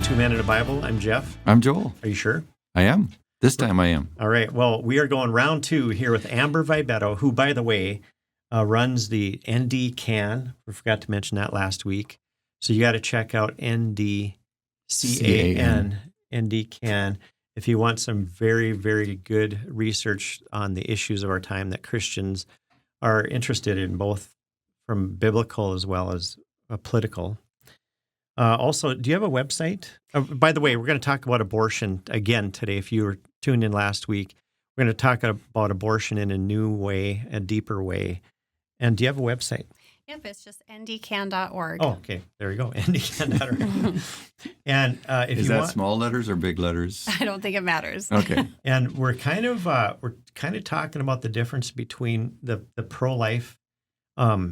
Two Men in a Bible. I'm Jeff. I'm Joel. Are you sure? I am. This time I am. All right. Well, we are going round two here with Amber Vibetto, who, by the way, runs the ND Can. We forgot to mention that last week. So you got to check out NDCAN, ND Can, if you want some very, very good research on the issues of our time that Christians are interested in, both from biblical as well as political. Also, do you have a website? By the way, we're going to talk about abortion again today. If you were tuned in last week, we're going to talk about abortion in a new way, a deeper way. And do you have a website? Yep, it's just ndcan.org. Oh, okay. There you go, ndcan.org. And if Is you that want, small letters or big letters? I don't think it matters. Okay. and we're kind of talking about the difference between the pro-life. A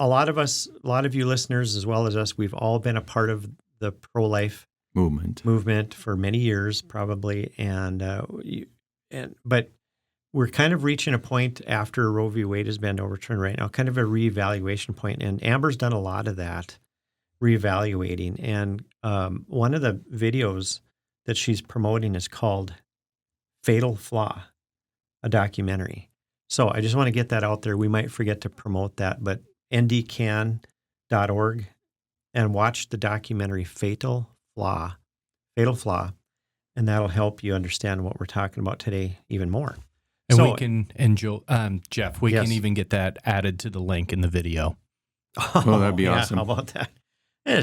lot of you listeners, as well as us, we've all been a part of the pro-life movement for many years, probably, but we're kind of reaching a point after Roe v. Wade has been overturned right now, kind of a reevaluation point, and Amber's done a lot of that reevaluating. And one of the videos that she's promoting is called "Fatal Flaw," a documentary. So I just want to get that out there. We might forget to promote that, but ndcan.org and watch the documentary Fatal Flaw, and that'll help you understand what we're talking about today even more. And so, we can, Jeff, we can even get that added to the link in the video. Oh, that'd be awesome. How about that?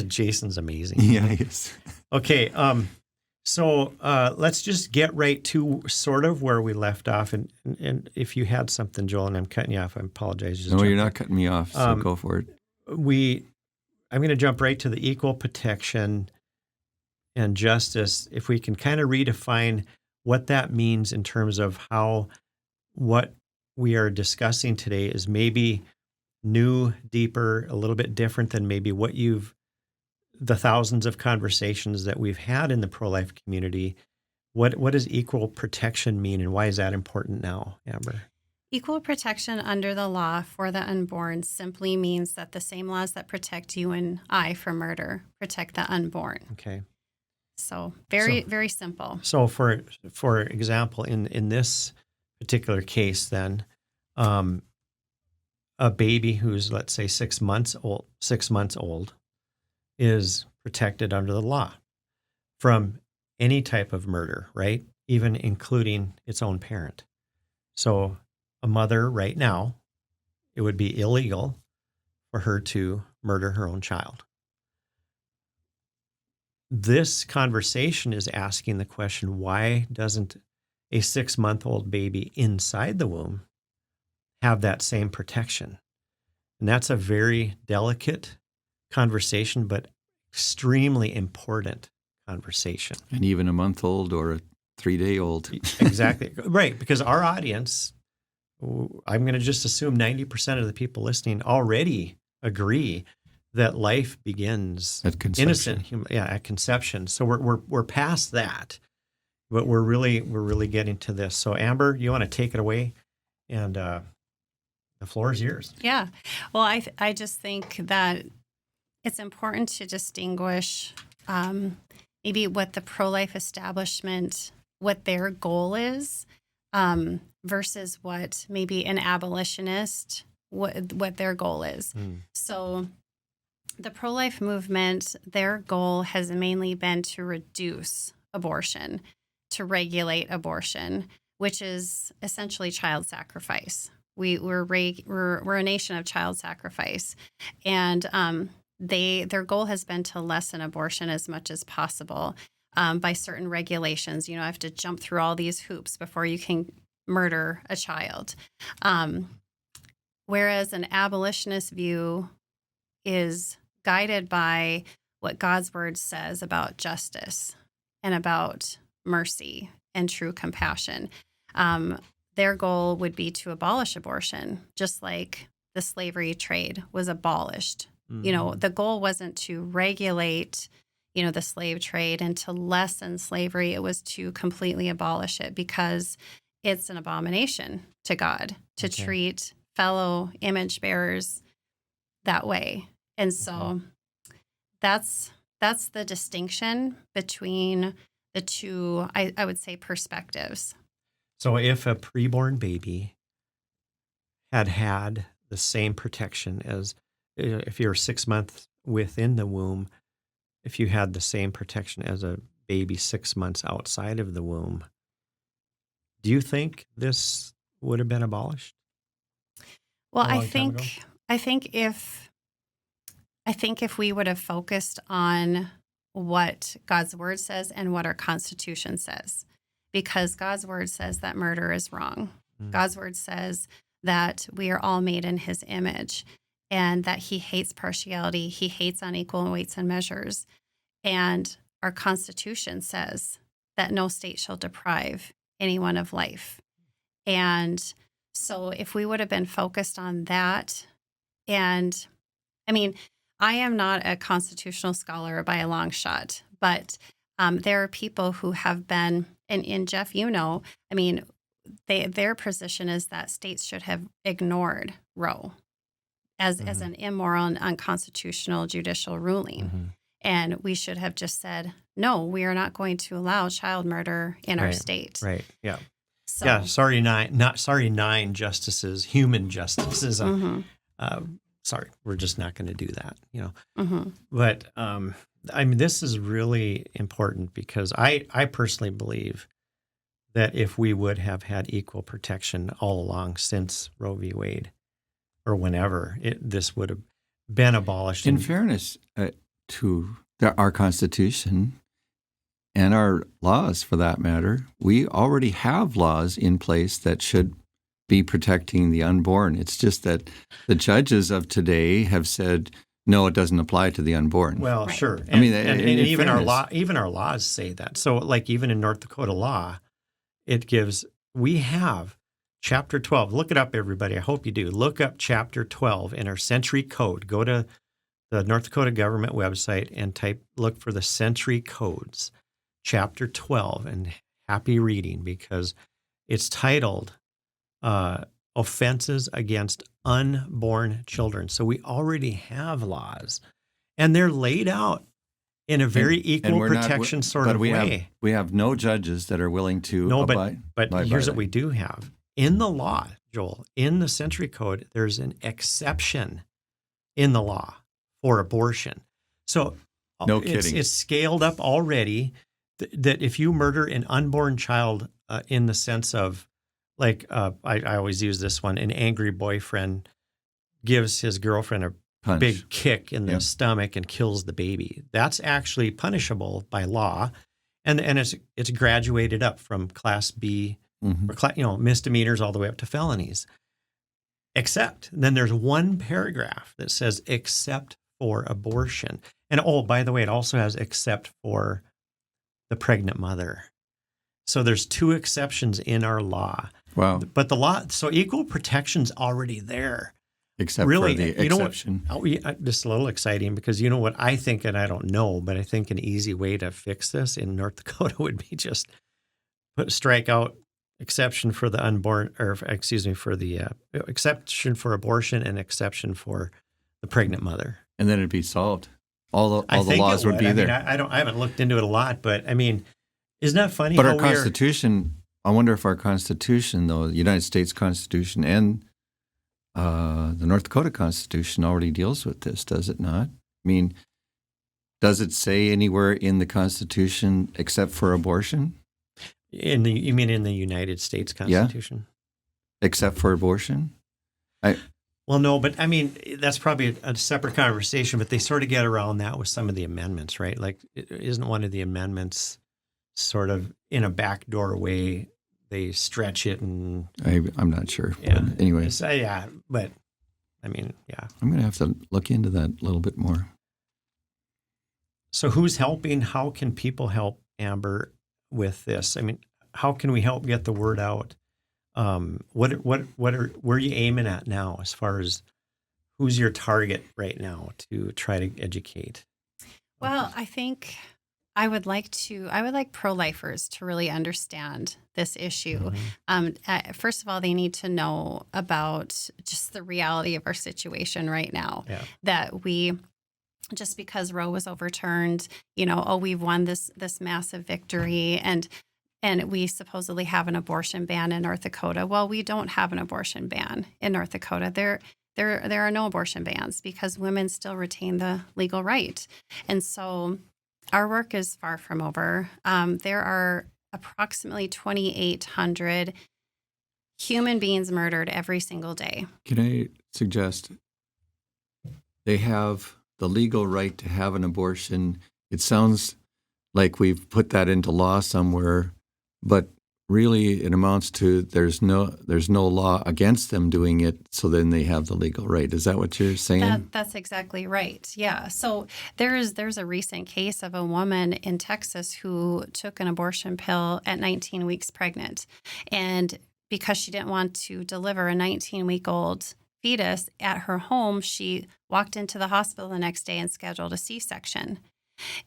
Jason's amazing. Yeah, he is. Okay, so let's just get right to sort of where we left off. And if you had something, Joel, and I'm cutting you off, I apologize. No, you're not cutting me off, so go for it. I'm going to jump right to the equal protection and justice. If we can kind of redefine what that means in terms of how what we are discussing today is maybe new, deeper, a little bit different than maybe what the thousands of conversations that we've had in the pro-life community. What does equal protection mean, and why is that important now, Amber? Equal protection under the law for the unborn simply means that the same laws that protect you and I from murder protect the unborn. Okay. So very simple. So for example, in this particular case, then, a baby who's, let's say, 6 months old is protected under the law from any type of murder, right? Even including its own parent. So a mother right now, it would be illegal for her to murder her own child. This conversation is asking the question, why doesn't a 6-month-old baby inside the womb have that same protection? And that's a very delicate conversation, but extremely important conversation. And even a month-old or a 3-day-old. Exactly. Right, because our audience, I'm going to just assume 90% of the people listening already agree that life begins at conception. At conception. So we're past that, but we're really getting to this. So Amber, you want to take it away, and the floor is yours. Yeah. Well, I just think that it's important to distinguish maybe what the pro-life establishment, what their goal is, versus what maybe an abolitionist, what their goal is. So the pro-life movement, their goal has mainly been to reduce abortion, to regulate abortion, which is essentially child sacrifice. We're a nation of child sacrifice, and their goal has been to lessen abortion as much as possible by certain regulations. You have to jump through all these hoops before you can murder a child. Whereas an abolitionist view is guided by what God's word says about justice and about mercy and true compassion. Their goal would be to abolish abortion, just like the slavery trade was abolished. Mm-hmm. The goal wasn't to regulate, the slave trade and to lessen slavery. It was to completely abolish it because it's an abomination to God to treat fellow image bearers that way. And so that's that's the distinction between the two, I would say, perspectives. So if a preborn baby had the same protection as if you're 6 months within the womb, if you had the same protection as a baby 6 months outside of the womb, do you think this would have been abolished? Well, A long time ago? I think if we would have focused on what God's word says and what our Constitution says, because God's word says that murder is wrong. Mm. God's word says that we are all made in his image and that he hates partiality. He hates unequal weights and measures. And our Constitution says that no state shall deprive anyone of life. And so if we would have been focused on that, and I mean, I am not a constitutional scholar by a long shot, but there are people who have been, and Jeff, I mean, their position is that states should have ignored Roe as an immoral and unconstitutional judicial ruling. Mm-hmm. And we should have just said, no, we are not going to allow child murder in our state. Right. Yeah. So, Yeah. Sorry, nine justices, human justices. Sorry, we're just not going to do that. But I mean, this is really important because I personally believe that if we would have had equal protection all along since Roe v. Wade, or whenever this would have been abolished. In fairness to our Constitution and our laws, for that matter, we already have laws in place that should be protecting the unborn. It's just that the judges of today have said, no, it doesn't apply to the unborn. Well, Right. sure. I mean, and in even our fairness. even our laws say that. So, like even in North Dakota law, we have Chapter 12. Look it up, everybody. I hope you do. Look up Chapter 12 in our Century Code. Go to the North Dakota government website and look for the Century Codes, Chapter 12, and happy reading because it's titled Offenses Against Unborn Children. So we already have laws, and they're laid out in a very equal protection sort of way. We have no judges that are willing to No, abide but by here's that. what we do have. In the law, Joel, in the Century Code, there's an exception in the law for abortion. So No it's kidding. scaled up already that if you murder an unborn child in the sense of, like, I always use this one, an angry boyfriend gives his girlfriend a Punch. big kick in the Yep. stomach and kills the baby. That's actually punishable by law. And it's graduated up from Class B Mhm. or misdemeanors all the way up to felonies. Except then there's one paragraph that says except for abortion. And by the way, it also has except for the pregnant mother. So there's two exceptions in our law. Wow. But the law, so equal protection's already there. Except Really, for the you know what? exception. This is a little exciting because you know what I think, and I don't know, but I think an easy way to fix this in North Dakota would be just strike out exception for the unborn, or for the exception for abortion and exception for the pregnant mother. And then it'd be solved. All I the think laws it would be I there. mean, I haven't looked into it a lot, but I mean, isn't that funny? But how our Constitution, I wonder if our Constitution, though, the United States Constitution and the North Dakota Constitution already deals with this, does it not? I mean, does it say anywhere in the Constitution except for abortion? you mean in the United States Constitution? Except for abortion? Well, no, but I mean, that's probably a separate conversation, but they sort of get around that with some of the amendments, right? Like, isn't one of the amendments sort of in a backdoor way, they stretch it and... I'm not sure. Yeah. But anyway, but I mean, yeah. I'm going to have to look into that a little bit more. So who's helping? How can people help, Amber, with this? I mean, how can we help get the word out? Where are you aiming at now as far as who's your target right now to try to educate? Well, I think I would like pro-lifers to really understand this issue. First of all, they need to know about just the reality of our situation right now. Yeah. That we just because Roe was overturned, we've won this massive victory, and we supposedly have an abortion ban in North Dakota. Well, we don't have an abortion ban in North Dakota. There are no abortion bans because women still retain the legal right. And so our work is far from over. There are approximately 2,800 human beings murdered every single day. Can I suggest they have the legal right to have an abortion? It sounds like we've put that into law somewhere, but really it amounts to there's no law against them doing it, so then they have the legal right. Is that what you're saying? That's exactly right. Yeah. So there's a recent case of a woman in Texas who took an abortion pill at 19 weeks pregnant, and because she didn't want to deliver a 19-week-old fetus at her home, she walked into the hospital the next day and scheduled a C-section.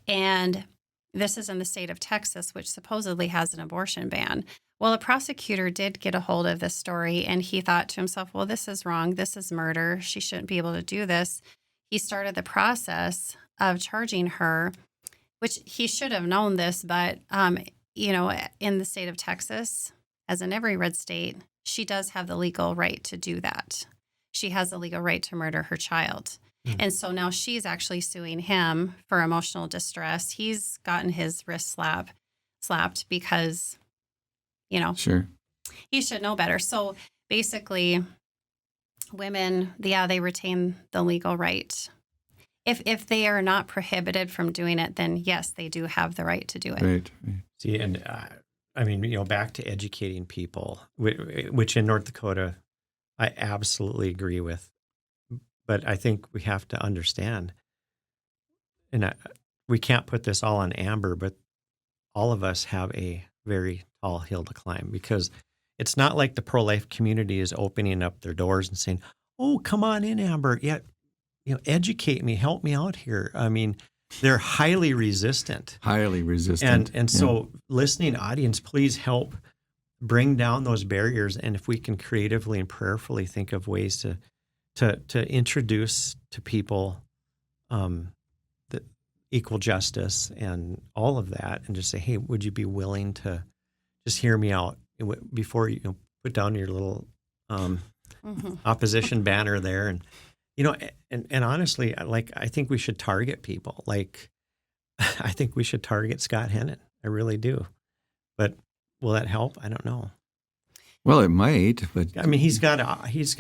And this is in the state of Texas, which supposedly has an abortion ban. Well, a prosecutor did get a hold of this story, and he thought to himself, well, this is wrong. This is murder. She shouldn't be able to do this. He started the process of charging her, which he should have known this, but, in the state of Texas, as in every red state, she does have the legal right to do that. She has the legal right to murder her child. And so now she's actually suing him for emotional distress. He's gotten his wrist slapped because, Sure. he should know better. So basically, women, they retain the legal right. If they are not prohibited from doing it, then yes, they do have the right to do it. Right. See, and back to educating people, which in North Dakota, I absolutely agree with. But I think we have to understand, and we can't put this all on Amber, but all of us have a very tall hill to climb, because it's not like the pro-life community is opening up their doors and saying, oh, come on in, Amber. Yeah, educate me, help me out here. I mean, they're highly resistant. Highly resistant. And so listening audience, please help bring down those barriers. And if we can creatively and prayerfully think of ways to introduce to people the equal justice and all of that, and just say, hey, would you be willing to just hear me out before you put down your little opposition banner there? And and honestly, I think we should target people. I think we should target Scott Hennen. I really do. But will that help? I don't know. Well, it might, but I mean, he's got. Is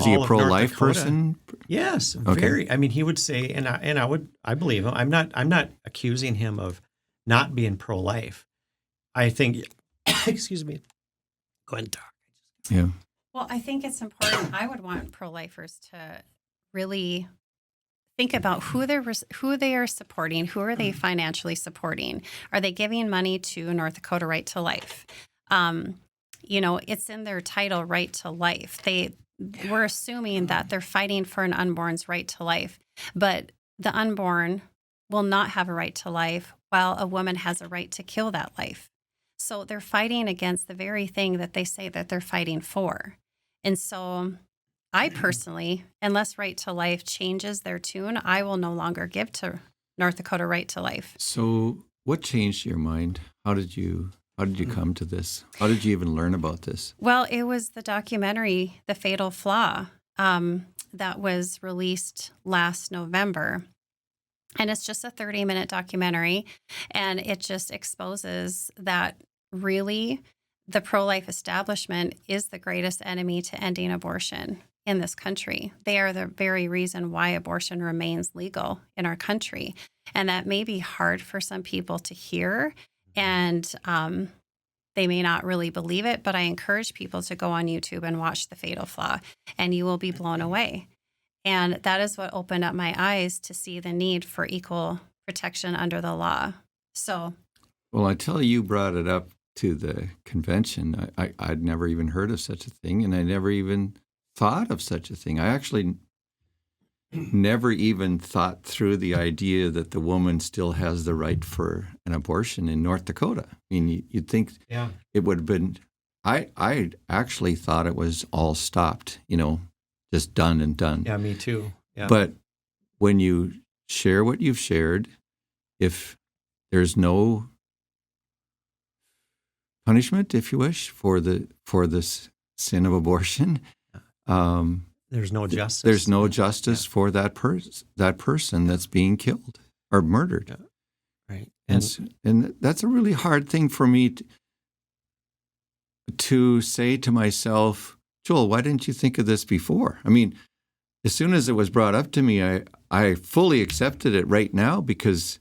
he a pro-life person? Yes, Okay. very. I mean, he would say, and I believe him. I'm not accusing him of not being pro-life. I think, excuse me. Go ahead and talk. Yeah. Well, I think it's important. I would want pro-lifers to really think about who they are supporting. Who are they financially supporting? Are they giving money to North Dakota Right to Life? It's in their title, Right to Life. We're assuming that they're fighting for an unborn's right to life, but the unborn will not have a right to life while a woman has a right to kill that life. So they're fighting against the very thing that they say that they're fighting for. And so I personally, unless Right to Life changes their tune, I will no longer give to North Dakota Right to Life. So what changed your mind? How did you come to this? How did you even learn about this? Well, it was the documentary, The Fatal Flaw, that was released last November. And it's just a 30-minute documentary, and it just exposes that really the pro-life establishment is the greatest enemy to ending abortion in this country. They are the very reason why abortion remains legal in our country. And that may be hard for some people to hear, and they may not really believe it, but I encourage people to go on YouTube and watch The Fatal Flaw, and you will be blown away. And that is what opened up my eyes to see the need for equal protection under the law. So, well, until you brought it up to the convention, I'd never even heard of such a thing, and I never even thought of such a thing. I actually never even thought through the idea that the woman still has the right for an abortion in North Dakota. I mean, you'd think it would have been, I actually thought it was all stopped, just done and done. Yeah, me too. Yeah. But when you share what you've shared. If there's no punishment, if you wish, for this sin of abortion, There's no justice. there's no justice for that person that's being killed or murdered. Right. And that's a really hard thing for me to say to myself, Joel, why didn't you think of this before? I mean, as soon as it was brought up to me, I fully accepted it right now because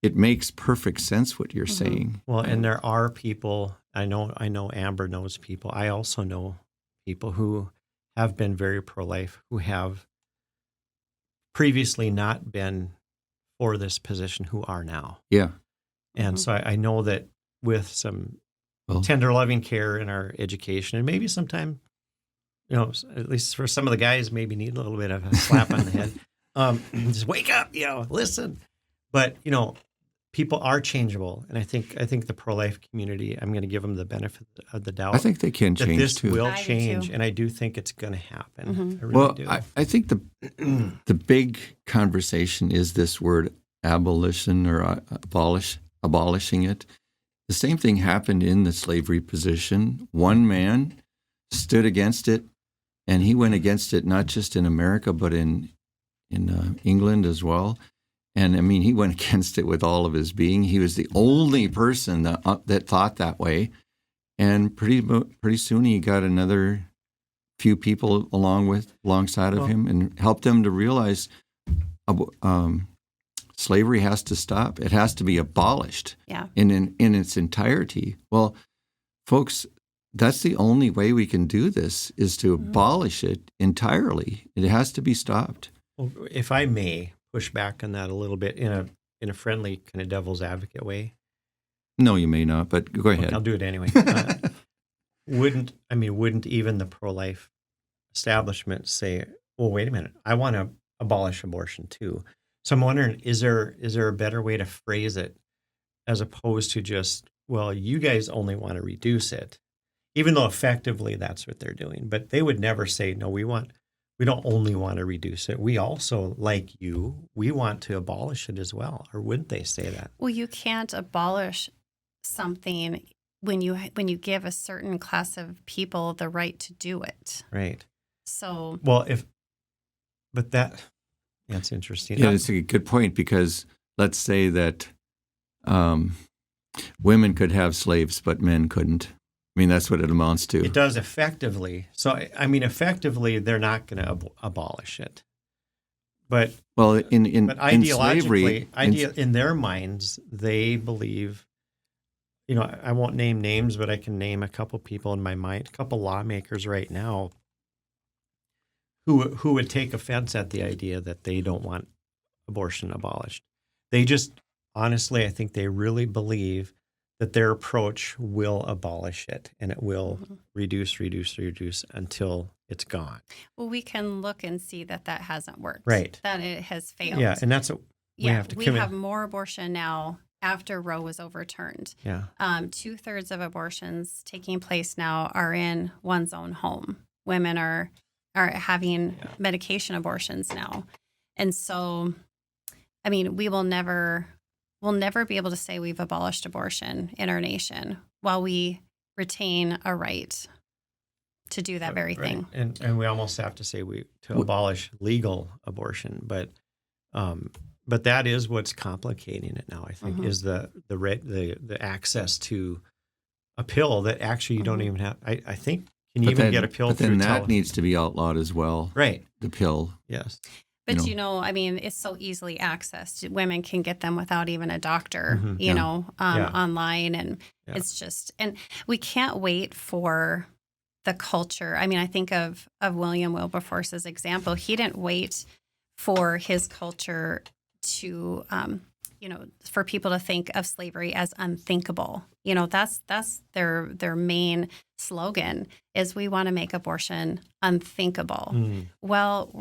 it makes perfect sense what you're saying. Well, and there are people, I know Amber knows people. I also know people who have been very pro-life, who have previously not been for this position, who are now. Yeah. And so I know that with some Well, tender, loving care in our education, and maybe sometime, at least for some of the guys, maybe need a little bit of a slap on the head. Just wake up, listen. But, people are changeable. And I think the pro-life community, I'm going to give them the benefit of the doubt. I think they can that change this too. will I do change. too. And I do think it's going to happen. I really Well, do. I think the big conversation is this word abolition or abolishing it. The same thing happened in the slavery position. One man stood against it, and he went against it not just in America but in England as well. And I mean, he went against it with all of his being. He was the only person that thought that way. And pretty soon he got another few people alongside of him and helped them to realize slavery has to stop. It has to be abolished in its entirety. Well, folks, that's the only way we can do this is to abolish it entirely. It has to be stopped. Well, if I may push back on that a little bit in a friendly kind of devil's advocate way. No, you may not, but go ahead. I'll do it anyway. Wouldn't even the pro-life establishment say, well, wait a minute, I want to abolish abortion too? So I'm wondering, is there a better way to phrase it as opposed to just, well, you guys only want to reduce it, even though effectively that's what they're doing. But they would never say, no, we don't only want to reduce it. We also, like you, we want to abolish it as well. Or wouldn't they say that? Well, you can't abolish something when you give a certain class of people the right to do it. Right. So, Well, that's interesting. Yeah, it's a good point because let's say that women could have slaves, but men couldn't. I mean, that's what it amounts to. It does effectively. So, effectively, they're not going to abolish it. But Well, in ideologically, slavery, in their minds, they believe, I won't name names, but I can name a couple people in my mind, a couple lawmakers right now who would take offense at the idea that they don't want abortion abolished. They just, honestly, I think they really believe that their approach will abolish it and it will reduce until it's gone. well, we can look and see that hasn't worked. Right. That it has failed. Yeah, and that's what we have to we commit. have more abortion now after Roe was overturned. Yeah. 2/3 of abortions taking place now are in one's own home. Women are having medication abortions now. And so, we'll never be able to say we've abolished abortion in our nation while we retain a right to do that very thing. And we almost have to say to abolish legal abortion, but that is what's complicating it now. I think is the access to a pill that actually you don't even have. I think can you even get a pill? But through then that needs to be outlawed as well. Right. The pill. Yes. But it's so easily accessed. Women can get them without even a doctor, online, and it's just, and we can't wait for the culture. I think of William Wilberforce's example. He didn't wait for his culture to, for people to think of slavery as unthinkable. That's their main slogan is we want to make abortion unthinkable. Well,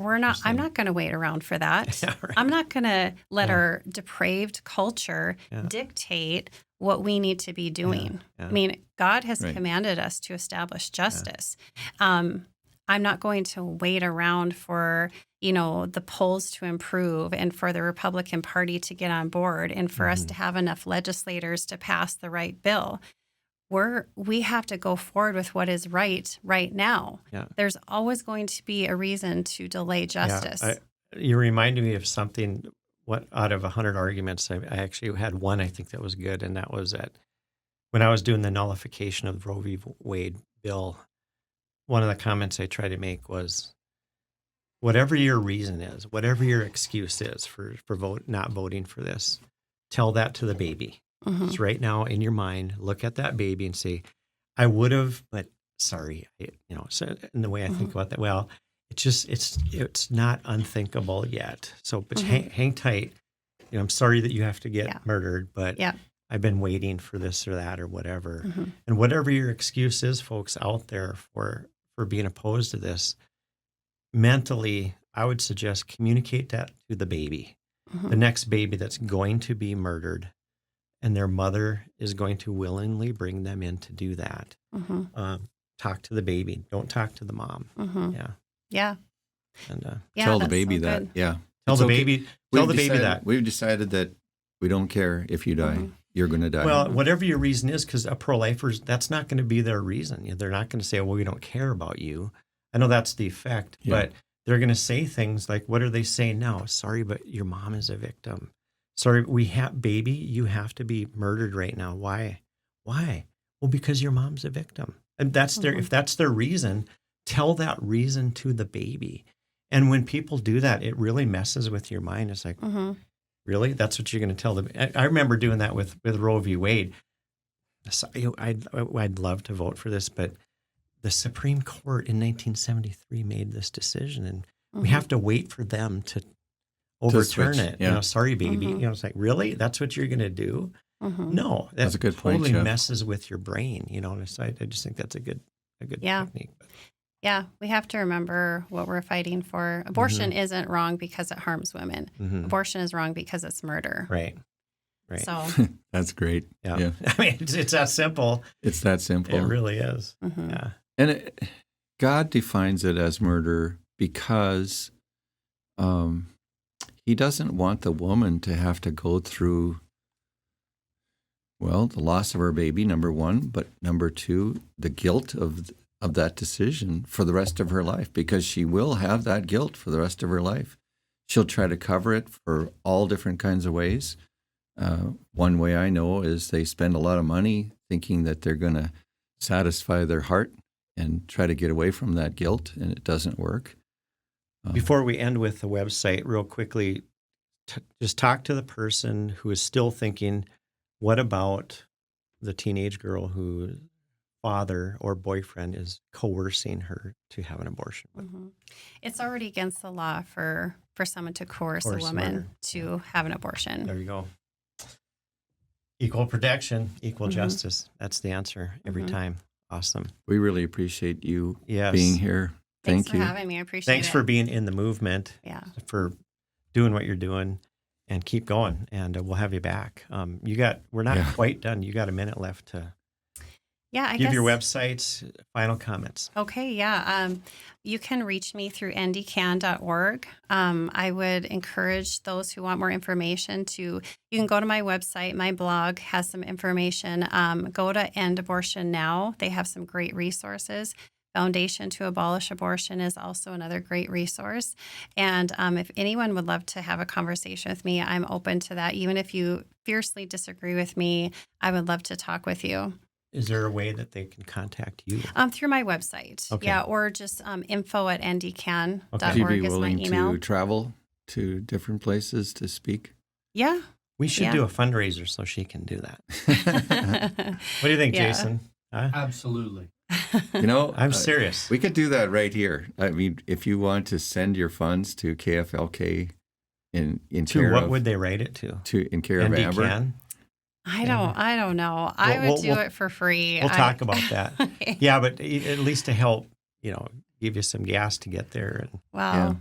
I'm not going to wait around for that. Yeah, right. I'm not going to let our depraved culture dictate what we need to be doing. Yeah. God has Right. commanded us to establish justice. I'm not going to wait around for, the polls to improve and for the Republican Party to get on board and for us to have enough legislators to pass the right bill. We have to go forward with what is right now. Yeah. There's always going to be a reason to delay justice. Yeah, you reminded me of something. What out of 100 arguments, I actually had one I think that was good, and that was that when I was doing the nullification of the Roe v. Wade bill, one of the comments I tried to make was, whatever your reason is, whatever your excuse is for not voting for this, tell that to the baby. It's right now in your mind. Look at that baby and say, I would have, but sorry. So in the way I think about that, well, it's not unthinkable yet. So, but hang tight. I'm sorry that you have to get murdered, but I've been waiting for this or that or whatever. And whatever your excuse is, folks out there for being opposed to this, mentally, I would suggest communicate that to the baby, the next baby that's going to be murdered. And their mother is going to willingly bring them in to do that. Talk to the baby. Don't talk to the mom. Yeah. And tell the baby that. Yeah. Tell the baby that. We've decided that we don't care if you die. You're going to die. Well, whatever your reason is, because a pro-lifer, that's not going to be their reason. They're not going to say, well, we don't care about you. I know that's the effect, but they're going to say things like, what are they saying now? Sorry, but your mom is a victim. Sorry, baby, you have to be murdered right now. Why? Well, because your mom's a victim. And that's if that's their reason, tell that reason to the baby. And when people do that, it really messes with your mind. It's like, really? That's what you're going to tell them? I remember doing that with Roe v. Wade. So, I'd love to vote for this, but the Supreme Court in 1973 made this decision, and we have to wait for them to overturn it. Yeah. Sorry, baby. It's like, really? That's what you're going to do? No, that's a good totally point, Jeff. Messes with your brain. So I just think that's a good technique. Yeah, we have to remember what we're fighting for. Abortion isn't wrong because it harms women. Abortion is wrong because it's murder. Right. So that's great. Yeah. I mean, it's that simple. It's that simple. It really is. Yeah. And God defines it as murder because He doesn't want the woman to have to go through, the loss of her baby, number one, but number two, the guilt of that decision for the rest of her life, because she will have that guilt for the rest of her life. She'll try to cover it for all different kinds of ways. One way I know is they spend a lot of money thinking that they're going to satisfy their heart and try to get away from that guilt, and it doesn't work. Before we end with the website, real quickly, just talk to the person who is still thinking, what about the teenage girl whose father or boyfriend is coercing her to have an abortion? It's already against the law for someone to coerce a woman to have an abortion. There you go. Equal protection, equal justice. That's the answer every time. Awesome. We really appreciate you Yes. being here. Thanks Thank you. for having me. I appreciate it. Thanks for being in the movement. Yeah. For doing what you're doing, and keep going. And we'll have you back. We're not quite done. You got a minute left to I give guess, your websites, final comments. Okay, yeah. You can reach me through ndcan.org. I would encourage those who want more information you can go to my website. My blog has some information. Go to End Abortion Now. They have some great resources. Foundation to Abolish Abortion is also another great resource. And if anyone would love to have a conversation with me, I'm open to that. Even if you fiercely disagree with me, I would love to talk with you. Is there a way that they can contact you? Through my website. Okay. Yeah, or just info@ndcan.org Would you be is my willing email. to travel to different places to speak? Yeah. We should do a fundraiser so she can do that. What do you think, Yeah. Jason? Huh? Absolutely. I'm serious. We could do that right here. I mean, if you want to send your funds to KFLK in care What of, would they write it to? in care of ND Amber. Can? I don't know. I would do it for free. We'll talk about that. Yeah, but at least to help, give you some gas to get there. Well,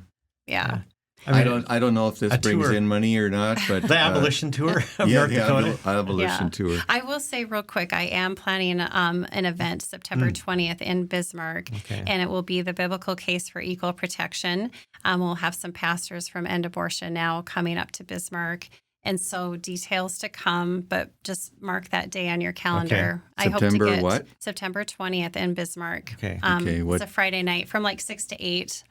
yeah. I don't know if this a brings tour. in money or not, but The abolition tour of yeah, North the Dakota. abolition Yeah. tour. I will say real quick, I am planning an event September 20th in Bismarck, Okay. and it will be the biblical case for equal protection. We'll have some pastors from End Abortion Now coming up to Bismarck. And so details to come, but just mark that day on your calendar. I hope to September get what? September 20th in Bismarck. Okay. Okay, what- It's a Friday night from like 6 to 8.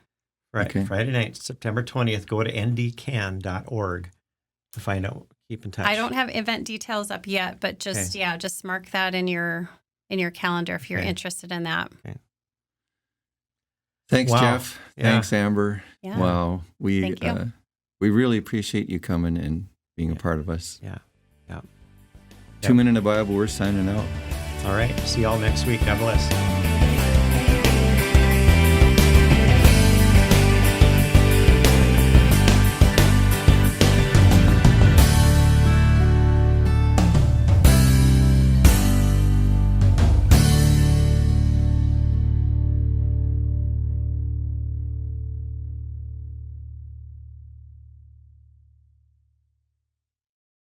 Right. Okay. Friday night, September 20th. Go to ndcan.org to find out. Keep in touch. I don't have event details up yet, but just just mark that in your calendar if you're Okay. interested in that. Thanks, Wow. Jeff. Yeah. Thanks, Amber. Yeah. Wow. Thank you. We really appreciate you coming and being a part of us. Yeah. Yeah. 2 Minute in the Bible, we're signing out. All right. See y'all next week. God bless.